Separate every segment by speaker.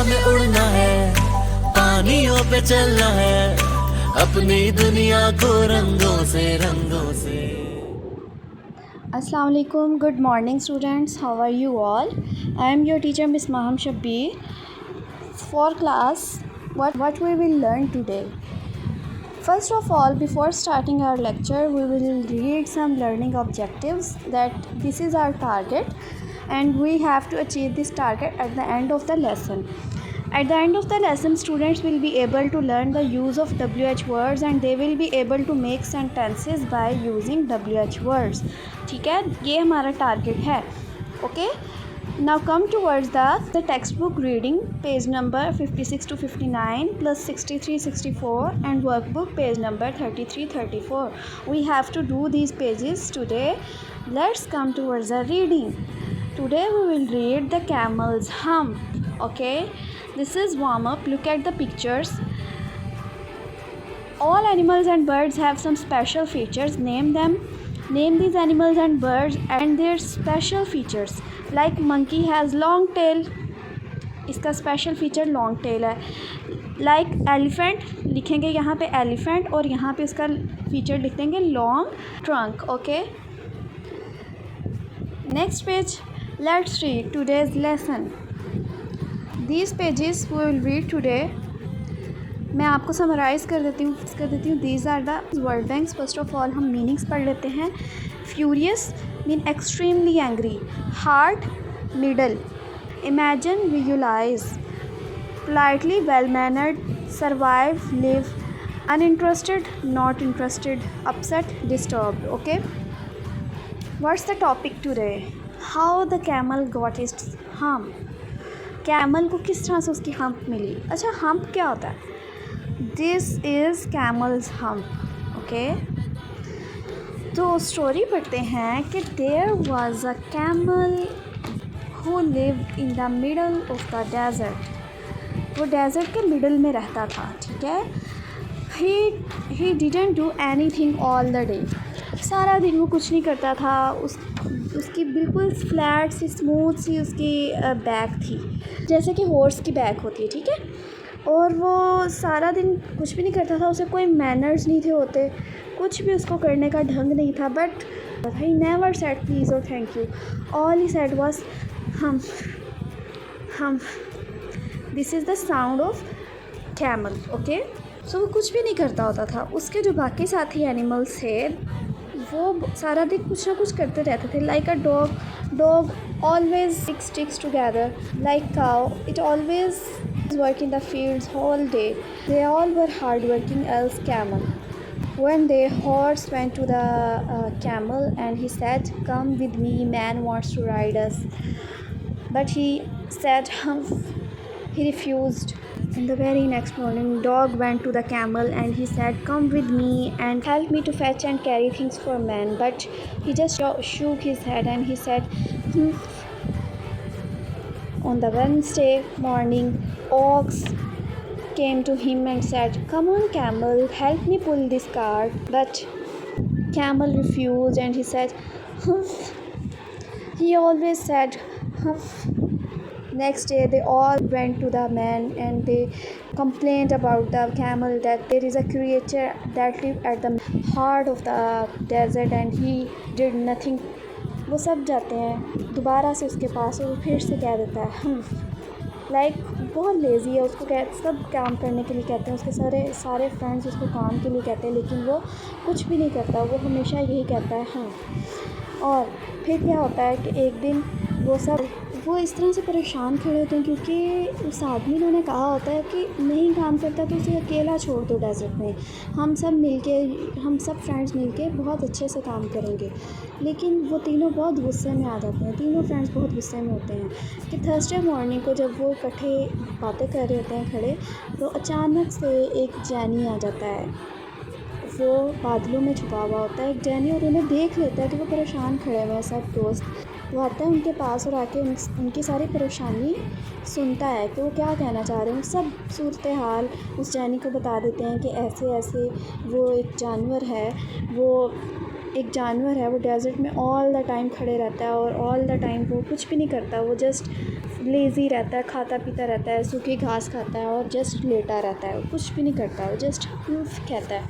Speaker 1: में उड़ना है, पानियों पे चलना है, अपनी दुनिया को रंगों से।
Speaker 2: Assalamu alaikum. Good morning, students. How are you all? I am your teacher, Miss Maham Shabbir. For class, what we will learn today. First of all, before starting our lecture, we will read some learning objectives. That this is our target, and we have to achieve this target at the end of the lesson. At the end of the lesson, students will be able to learn the use of WH words and they will be able to make sentences by using WH words. ठीक है, ये हमारा target है. Okay, now come towards the textbook reading, page number 56 to 59 plus 63, 64 and workbook page number 33, 34. We have to do these pages today. Let's come towards the reading. Today we will read the camel's hump. Okay, this is warm up. Look at the pictures. All animals and birds have some special features. Name them. Name these animals and birds and their special features. Like monkey has long tail. इसका special feature long tail है. Like elephant, लिखेंगे यहाँ पे elephant और यहाँ पे इसका feature लिख देंगे long trunk. Okay. Next page. Let's read today's lesson. These pages we will read today. मैं आपको समराइज़ कर देती हूँ. These are the word banks. First of all हम meanings पढ़ लेते हैं. Furious mean extremely angry. Hard, middle. Imagine, visualize. Politely, well-mannered. Survive, live. Uninterested, not interested. Upset, disturbed. Okay. What's the topic today? How the camel got its hump. Camel को किस तरह से उसकी hump मिली. अच्छा, hump क्या होता है? This is camel's hump. Okay, तो स्टोरी पढ़ते हैं कि there was a camel who lived in the middle of the desert. वो डेजर्ट के मिडल में रहता था. ठीक है. He didn't do anything all the day. सारा दिन वो कुछ नहीं करता था. उसकी बिल्कुल फ्लैट सी स्मूथ सी उसकी बैक थी, जैसे कि हॉर्स की बैक होती है. ठीक है. और वो सारा दिन कुछ भी नहीं करता था. उसे कोई मैनर्स नहीं थे होते, कुछ भी उसको करने का ढंग नहीं था. But he never said please और thank you. All he said was hum. This is the sound of camel. Okay. So वो कुछ भी नहीं करता होता था. उसके जो बाकी साथी एनिमल्स थे वो सारा दिन कुछ ना कुछ करते रहते थे. Like a dog always sticks together. Like cow, it always work in the fields whole day. They all were hardworking as camel. One day horse went to the camel and he said, "Come with me, man wants to ride us." But he said he refused. In the very next morning, dog went to the camel and he said, "Come with me and help me to fetch and carry things for man." But he just shook his head and he said, On the Wednesday morning, ox came to him and said, "Come on, camel, help me pull this cart." But camel refused and he said, He always said, Next day, they all went to the man and they complained about the camel that there is a creature that lived at the heart of the desert and he did nothing. वो सब जाते हैं दोबारा से उसके पास और फिर से कह देता है लाइक बहुत लेज़ी है. उसको सब काम करने के लिए कहते हैं. उसके सारे फ्रेंड्स उसको काम के लिए कहते हैं लेकिन वो कुछ भी नहीं करता. वो हमेशा यही कहता है हाँ. और फिर क्या होता है कि एक दिन वो इस तरह से परेशान खड़े होते हैं क्योंकि उस आदमी ने उन्हें कहा होता है कि नहीं काम करता तो उसे अकेला छोड़ दो डेजर्ट में. हम सब फ्रेंड्स मिलके बहुत अच्छे से काम करेंगे. लेकिन वो तीनों बहुत गुस्से में आ जाते हैं. तीनों फ्रेंड्स बहुत गुस्से में होते हैं कि थर्सडे मॉर्निंग को जब वो इकट्ठे बातें कर रहे होते हैं खड़े, तो अचानक से एक जैनी आ जाता है. वो बादलों में छुपा हुआ होता है एक जैनी और उन्हें देख लेता है कि वो परेशान खड़े हुए हैं सब दोस्त. वो आता है उनके पास और आके उनकी सारी परेशानी सुनता है कि वो क्या कहना चाह रहे हैं. सब सूरत हाल उस जैनी को बता देते हैं कि ऐसे ऐसे वो एक जानवर है. वो डेज़र्ट में ऑल द टाइम खड़े रहता है और ऑल द टाइम वो कुछ भी नहीं करता. वो जस्ट लेज़ी रहता है, खाता पीता रहता है, सूखी घास खाता है और जस्ट लेटा रहता है, कुछ भी नहीं करता है, जस्ट कहता है।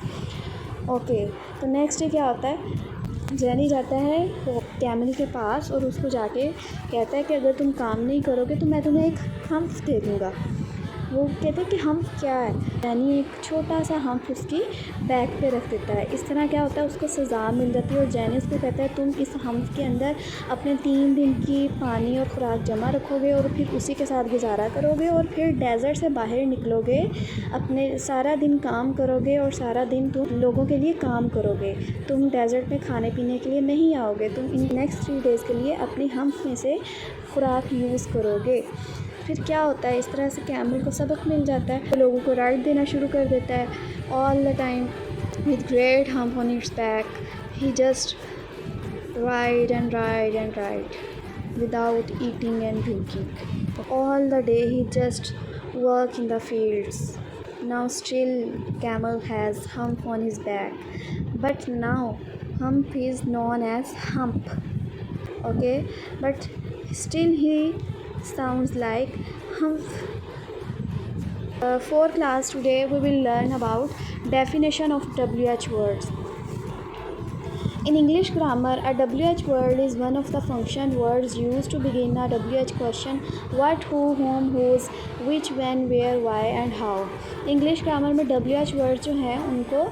Speaker 2: ओके, तो नेक्स्ट डे क्या होता है, जैनी जाता है वो कैमल के पास और उसको जाके कहता है कि अगर तुम काम नहीं करोगे तो मैं तुम्हें एक हम्फ दे दूँगा। वो कहते हैं कि हम्फ क्या है, यानी एक छोटा सा हम्फ उसकी बैक पे रख देता है। इस तरह क्या होता है, उसको सज़ा मिल जाती है और जैनी उसको कहता है तुम इस हम्फ के अंदर अपने 3 दिन की पानी और खुराक जमा रखोगे और फिर उसी के साथ गुजारा करोगे और फिर डेज़र्ट से बाहर निकलोगे, अपने सारा दिन काम करोगे और सारा दिन तुम लोगों के लिए काम करोगे। तुम डेज़र्ट में खाने पीने के लिए नहीं आओगे, तुम इन नेक्स्ट 3 डेज़ के लिए अपनी हम्फ में से खुराक यूज़ करोगे। फिर क्या होता है, इस तरह से कैमल को सबक मिल जाता है, लोगों को राइड देना शुरू कर देता है। All the time with great hump on it's back he just ride and ride and ride without eating and drinking. All the day he just work in the fields. Now still camel has hump on his back, but now hump is known as hump. Okay, but still he sounds like hump. For class today we will learn about definition of WH words. In English grammar, a WH word is one of the function words used to begin a WH question: what, who, whom, whose, which, when, where, why and how. English grammar में WH words जो हैं उनको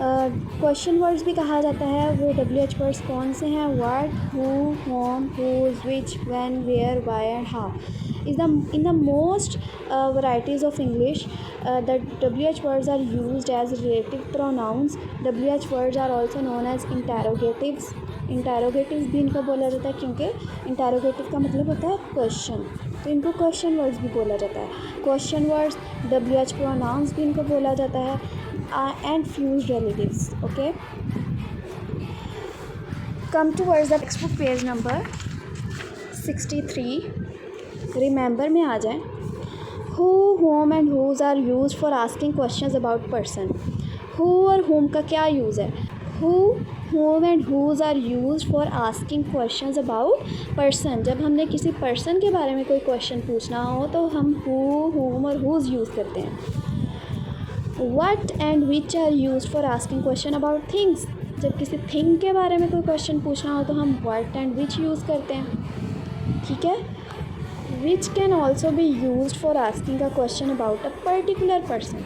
Speaker 2: question words भी कहा जाता है। वो WH words कौन से हैं? what, who, whom, whose, which, when, where, why and how. In the most varieties of English, the WH words are used as relative pronouns. WH words are also known as interrogatives. Interrogative भी इनको बोला जाता है क्योंकि interrogative का मतलब होता है क्वेश्चन, तो इनको क्वेश्चन वर्ड्स भी बोला जाता है। क्वेश्चन वर्ड्स, WH प्रोनाउंस भी इनको बोला जाता है, and fused relatives. Okay, come towards the text book page number 63। Remember में आ जाए। Who, whom and whose are used for asking questions about person. Who और होम का क्या यूज़ है? Who, whom and whose are used for asking questions about person. जब हमने किसी पर्सन के बारे में कोई क्वेश्चन पूछना हो तो हम हु, होम और हुज यूज़ करते हैं। What and which are used for asking question about things. जब किसी थिंग के बारे में कोई क्वेश्चन पूछना हो तो हम व्हाट एंड विच यूज़ करते हैं। ठीक है। Which can also be used for asking a question about a particular person.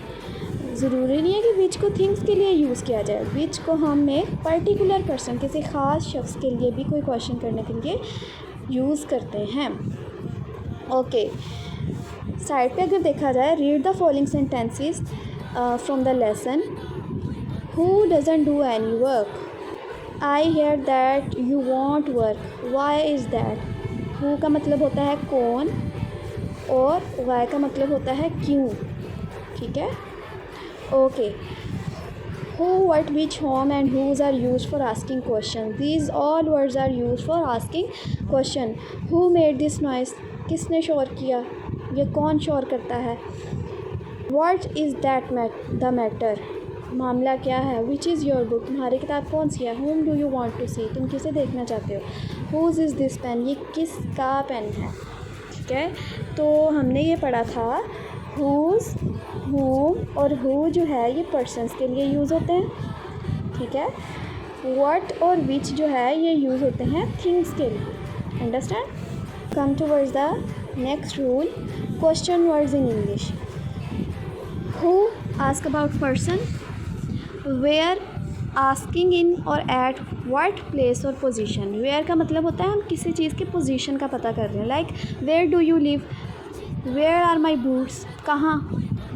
Speaker 2: ज़रूरी नहीं है कि विच को थिंग्स के लिए यूज़ किया जाए। विच को हम एक पर्टिकुलर पर्सन, किसी ख़ास शख्स के लिए भी कोई क्वेश्चन करने के लिए यूज़ करते हैं। ओके, साइड पे अगर देखा जाए, read the following sentences from the lesson. Who doesn't do any work. I hear that you want work. Why is that. Who का मतलब होता है कौन और वाई का मतलब होता है क्यों। ठीक है। Okay. Who, what, which, whom and whose are used for asking questions. These all words are used for asking question. Who made this noise? किसने शोर किया? ये कौन शोर करता है? What is that the matter? मामला क्या है? Which is your book? तुम्हारी किताब कौन सी है? Whom do you want to see? तुम किसे देखना चाहते हो? Whose is this pen? ये किसका पेन है? ठीक है। तो हमने ये पढ़ा था whose, whom और who जो है ये पर्सन्स के लिए यूज़ होते हैं। ठीक है। what और which जो है ये यूज़ होते हैं थिंग्स के लिए। Understand. Come towards the next rule, question words in English. who ask about person, where asking in और at what place और position। where का मतलब होता है हम किसी चीज़ के पोजीशन का पता कर रहे हैं। Like where do you live, where are my boots। कहाँ।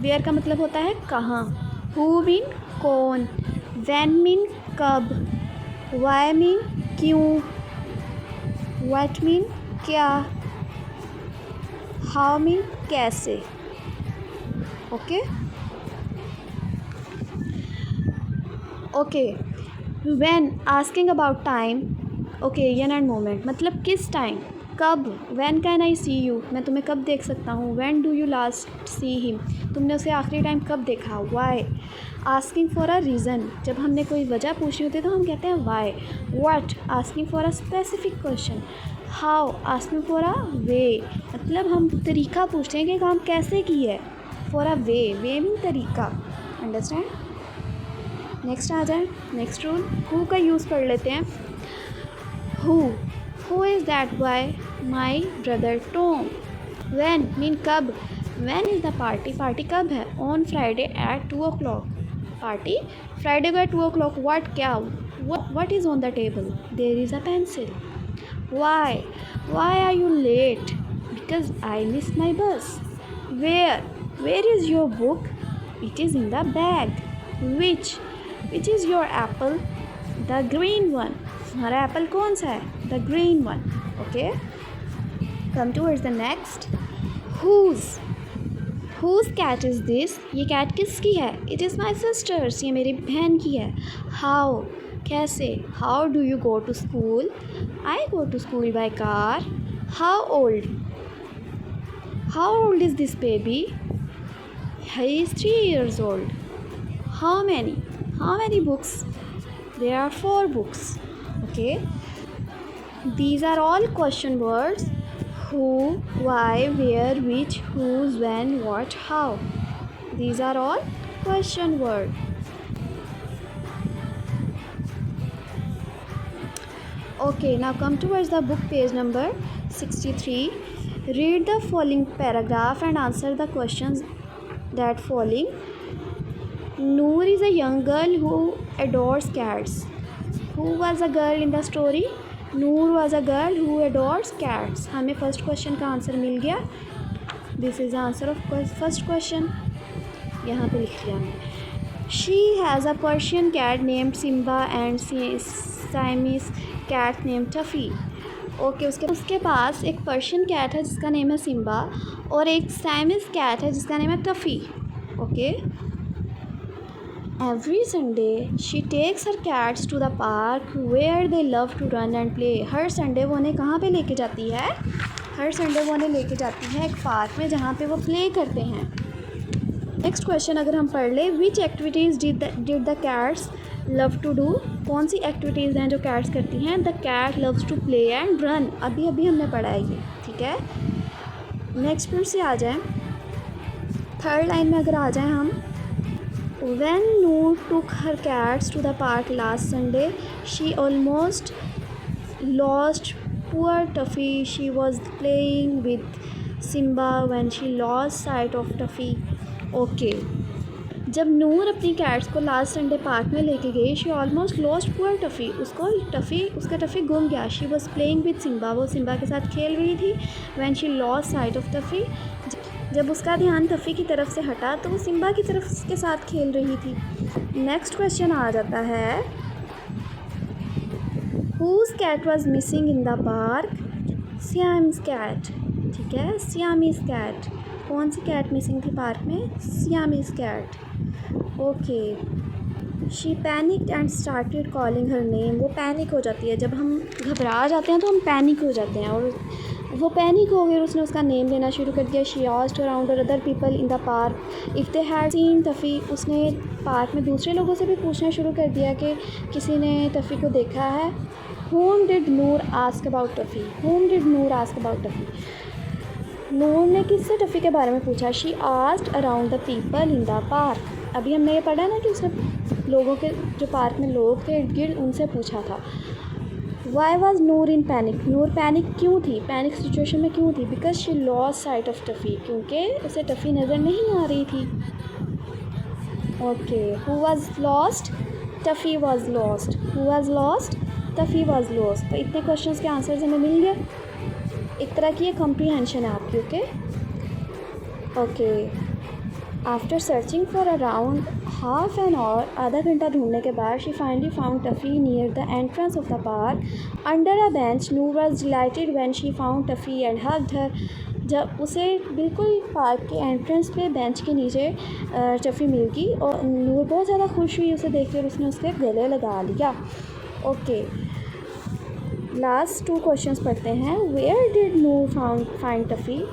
Speaker 2: where का मतलब होता है कहाँ। who मीन कौन, when मीन कब, why मीन क्यों, what मीन क्या, how मीन कैसे। Okay okay. when asking about time, occasion and moment मतलब किस टाइम, कब। when can I see you, मैं तुम्हें कब देख सकता हूँ। when do you last see him, तुमने उसे आखिरी टाइम कब देखा। why, asking for a reason, जब हमने कोई वजह पूछनी होती है तो हम कहते हैं why। what, asking for a specific question। How ask me for a way, मतलब हम तरीका पूछते हैं कि काम कैसे की है. फॉर अ वे मीन तरीका. अंडरस्टैंड. नेक्स्ट आ जाए. नेक्स्ट रूल हु का यूज़ कर लेते हैं. Who is that boy. My brother Tom. When mean कब. When is the party, party कब है. On Friday at 2 o'clock. Party Friday को एट 2 o'clock. व्हाट क्या. What is on the table. There is a pencil. Why are you late. Because I missed my bus. Where is your book. It is in the bag. Which is your apple. The green one. हमारा Apple कौन सा है. The green one. Okay. Come towards the next. Whose cat is this. ये cat किसकी है. It is my sister's. ये मेरी बहन की है. How कैसे. How do you go to school. I go to school by car. How old is this baby. He is 3 years old. How many books. There are 4 books. Okay. These are all question words. Who, why, where, which, whose, when, what, how. These are all question words. Okay, now come towards the book page number 63. Read the following paragraph and answer the questions that following. Noor is a young girl who adores cats. Who was a girl in the story. Noor was a girl who adores cats. हमें first question का answer मिल गया. This is answer of first question. यहाँ पे लिख लिया हमने. She has a Persian cat named Simba and Siamese cat named Tuffy. Okay. उसके पास एक पर्शियन कैट है जिसका नेम है सिम्बा और एक साइमिस कैट है जिसका नेम है Tuffy. Okay. Every Sunday she takes her cats to the park where they love to run and play. हर संडे वो उन्हें कहाँ पे लेके जाती है. हर संडे वो उन्हें लेके जाती है एक पार्क में जहाँ पे वो प्ले करते हैं. नेक्स्ट क्वेश्चन अगर हम पढ़ ले. Which activities did the cats love to do. कौन सी एक्टिविटीज़ हैं जो कैट्स करती हैं. The cat loves to play and run. अभी हमने पढ़ा है ये. ठीक है. नेक्स्ट फिर से आ जाएं. थर्ड लाइन में अगर आ जाएं हम. When Noor took her cats to the park last Sunday, she almost lost poor Tuffy. She was playing with Simba when she lost sight of Tuffy. Okay. जब नूर अपनी कैट्स को लास्ट संडे पार्क में लेके गई. She almost lost poor Tuffy. उसका Tuffy गुम गया. She was playing with Simba. वो सिम्बा के साथ खेल रही थी. When she lost sight of Tuffy. जब उसका ध्यान टफ़ी की तरफ से हटा तो वो सिम्बा की तरफ के साथ खेल रही थी. नेक्स्ट क्वेश्चन आ जाता है. Whose cat was missing in the park. Siamese cat. ठीक है. Siamese cat. कौन सी कैट मिसिंग थी पार्क में. Siamese cat. Okay. She panicked and started calling her name. वो पैनिक हो जाती है. जब हम घबरा जाते हैं तो हम पैनिक हो जाते हैं और वो पैनिक हो गई और उसने उसका नेम लेना शुरू कर दिया. She asked around other people in the park if they had seen Tuffy. उसने पार्क में दूसरे लोगों से भी पूछना शुरू कर दिया कि किसी ने टफ़ी को देखा है. Whom did Noor ask about टफ़ी. Whom did Noor ask about टफ़ी. Noor ने किससे टफ़ी के बारे में पूछा. She asked around the people in the park. अभी हमने ये पढ़ा ना कि उसने लोगों के जो पार्क में लोग थे इर्द गिर्द उनसे पूछा था. Why was Noor in panic. Noor panic क्यों थी. पैनिक सिचुएशन में क्यों थी. Because she lost sight of Tuffy. क्योंकि उसे टफ़ी नज़र नहीं आ रही थी. Okay. Who was lost. Tuffy was lost. Who was lost. Tuffy was lost. तो इतने क्वेश्चन के आंसर्स हमें मिल गए. एक तरह की ये कॉम्प्रीहेंशन है आपकी. Okay. After searching for around half an hour. आधा घंटा ढूंढने के बाद she finally found Tuffy near the entrance of the park under a bench. Noor was delighted when she found Tuffy and hugged her. जब उसे बिल्कुल पार्क के entrance पे बेंच के नीचे टफ़ी मिल गई और नूर बहुत ज़्यादा खुश हुई उसे देख कर. उसने उसके गले लगा लिया. ओके. लास्ट 2 क्वेश्चंस पढ़ते हैं. Where did Noor find Tuffy.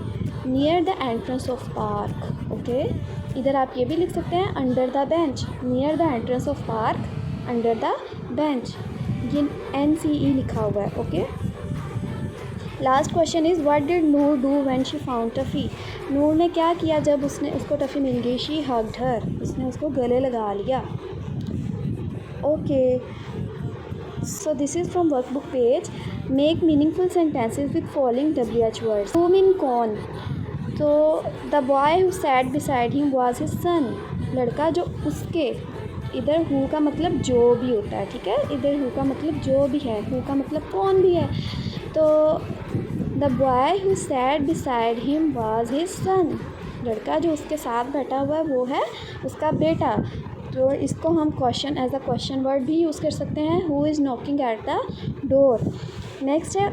Speaker 2: Near the entrance of park. Okay. इधर आप ये भी लिख सकते हैं under the bench. Near the entrance of park under the bench. ये NCE लिखा हुआ है. Okay. Last question is what did Noor do when she found Tuffy. Noor ने क्या किया जब उसको टफ़ी मिल गई। शी हग्ड हर, उसने उसको गले लगा लिया। Okay, so this is from workbook page. Make meaningful sentences with following WH words. Whom in कौन, तो the boy who sat beside him was his son. लड़का जो उसके, इधर who का मतलब जो भी होता है, ठीक है। इधर who का मतलब जो भी है, who का मतलब कौन भी है। तो the boy who sat beside him was his son. लड़का जो उसके साथ बैठा हुआ है वो है उसका बेटा। तो इसको हम question as a question word भी यूज़ कर सकते हैं। Who is knocking at the door. Next है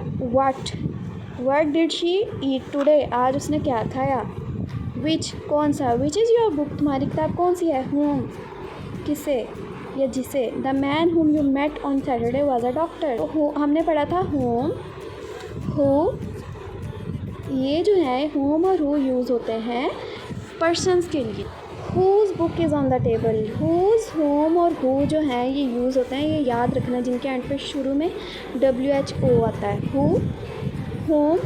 Speaker 2: what did she eat today, आज उसने क्या खाया। विच, कौन सा। विच इज़ योर बुक, तुम्हारी किताब कौन सी है। होम, किसे या जिसे। The man whom you met on Saturday was a doctor. तो हमने पढ़ा था होम, हु। ये जो है होम और हु यूज़ होते हैं पर्सन्स के लिए। Who's book is on the table. Who's, home और हु जो हैं ये यूज़ होते हैं, ये याद रखना, जिनके एंड पे शुरू में WHO आता है। Who, home,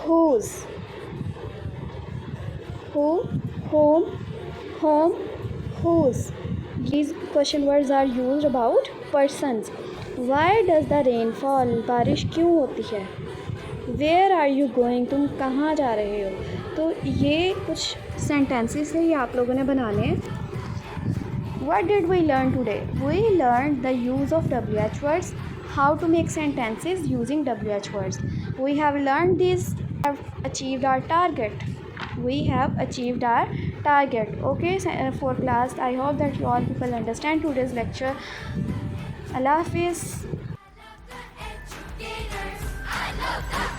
Speaker 2: who's, who, home, who's. These question words are used about persons. Why does the rain fall, बारिश क्यों होती है। वेयर आर यू गोइंग, तुम कहाँ जा रहे हो। तो ये कुछ सेंटेंसेस है, ये आप लोगों ने बनाने हैं। What did we learn today, we learn the use of WH words, how to make sentences using WH words. We have learn this, have achieved our target, we have achieved our target. Okay, for class, I hope that you all people understand today's lecture. Allah Hafiz.
Speaker 1: I love the